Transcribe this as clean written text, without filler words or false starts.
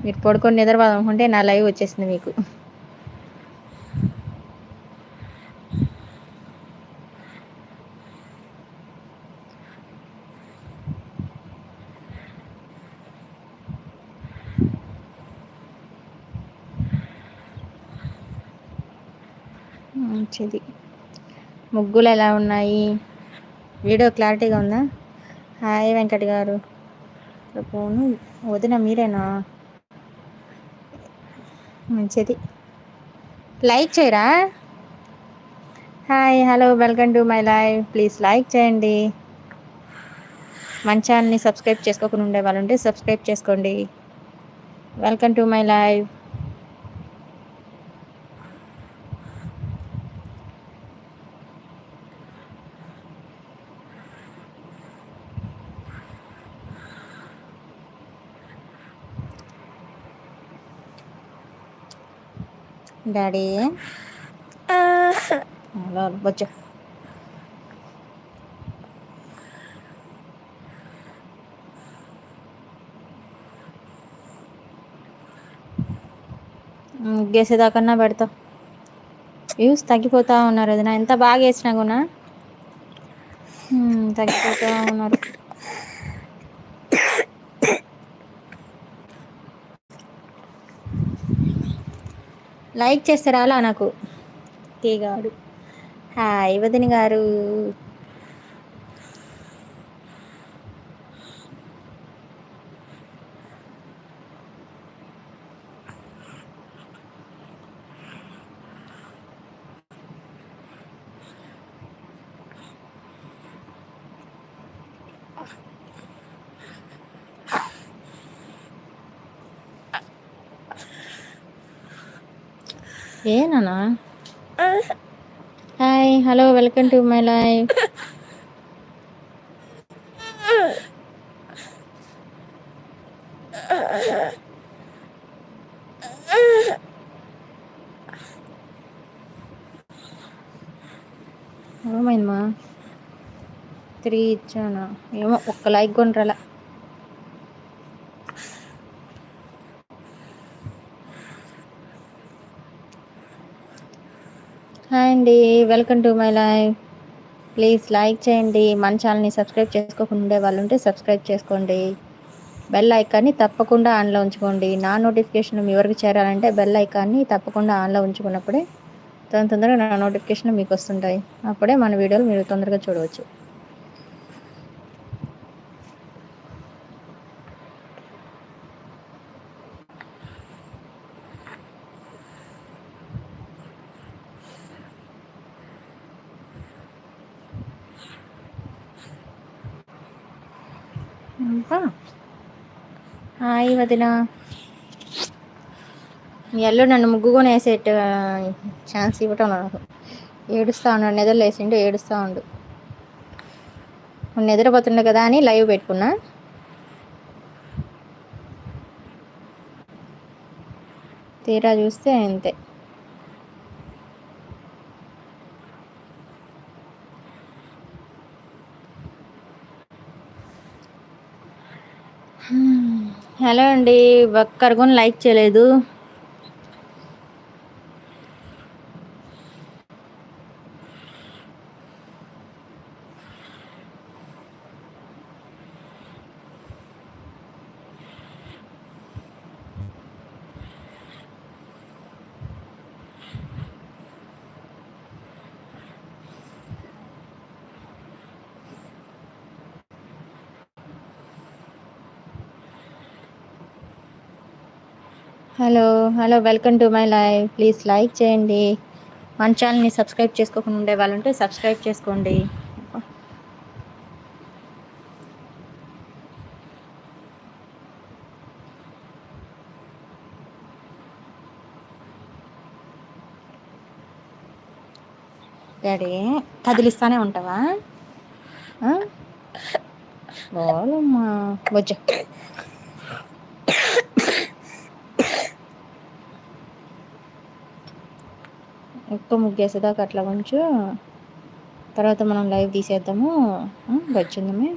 మీరు పడుకొని నిద్రపోదాం అనుకుంటే నా లైవ్ వచ్చేసింది మీకు. మంచిది. ముగ్గులు ఎలా ఉన్నాయి? వీడియో క్లారిటీగా ఉందా? హాయ్ వెంకట్ గారు. ఫోను వదిన మీరేనా? మంచిది. లైక్ చేయరా? Hi, hello, welcome to my live. Please like చేయండి. మన ఛానల్ని సబ్స్క్రైబ్ చేసుకోకుండా ఉండే వాళ్ళుంటే సబ్స్క్రైబ్ చేసుకోండి. Welcome to my live. Daddy వచ్చా. ముగ్గేసేదాకన్నా పెడతా. వ్యూస్ తగ్గిపోతూ ఉన్నారు. అది నా ఎంత బాగా వేసినా కూడా తగ్గిపోతూ ఉన్నారు. లైక్ చేస్తే రాలా నాకు తీగాడు. హాయ్ వదిన గారు. ఏనా? Hi, hello, welcome to my live. ఏమైందమ్మా? 3 ఇచ్చానా? ఏమో ఒక్క లైక్ కొనరాలా. హాయ్ అండి, welcome to my live. Please like చేయండి. మన ఛానల్ని సబ్స్క్రైబ్ చేసుకోకుండా ఉండే వాళ్ళు ఉంటే సబ్స్క్రైబ్ చేసుకోండి. బెల్ ఐకాన్ని తప్పకుండా ఆన్లో ఉంచుకోండి. నా నోటిఫికేషన్ మీ వరకు చేరాలంటే బెల్ ఐకాన్ని తప్పకుండా ఆన్లో ఉంచుకున్నప్పుడే తొందరగా నా నోటిఫికేషన్ మీకు వస్తుంటాయి. అప్పుడే మన వీడియోలు మీరు తొందరగా చూడవచ్చు. హాయ్ వదిన. మీ అల్లు నన్ను ముగ్గుకొని వేసేట ఛాన్స్ ఇవ్వటం నాకు. ఏడుస్తూ ఉన్నాడు, నిద్రలు వేసిండు, ఏడుస్తూ ఉండు. నిద్రపోతుండే కదా అని లైవ్ పెట్టుకున్నా. తీరా చూస్తే అంతే. హలో అండి, ఒక్కరు కూడా లైక్ చేయలేదు. Hello, hello, welcome to my live. Please like చేయండి. మన ఛానల్ని సబ్స్క్రైబ్ చేసుకోకుండా ఉండే వాళ్ళు ఉంటే సబ్స్క్రైబ్ చేసుకోండి. డాడీ కదిలిస్తానే ఉంటావా? బాలమ్మా వచ్చా. ఎక్కువ ముగ్గేసేదాకా అట్లా కొంచెం తర్వాత మనం లైవ్ తీసేద్దాము. వచ్చిందమే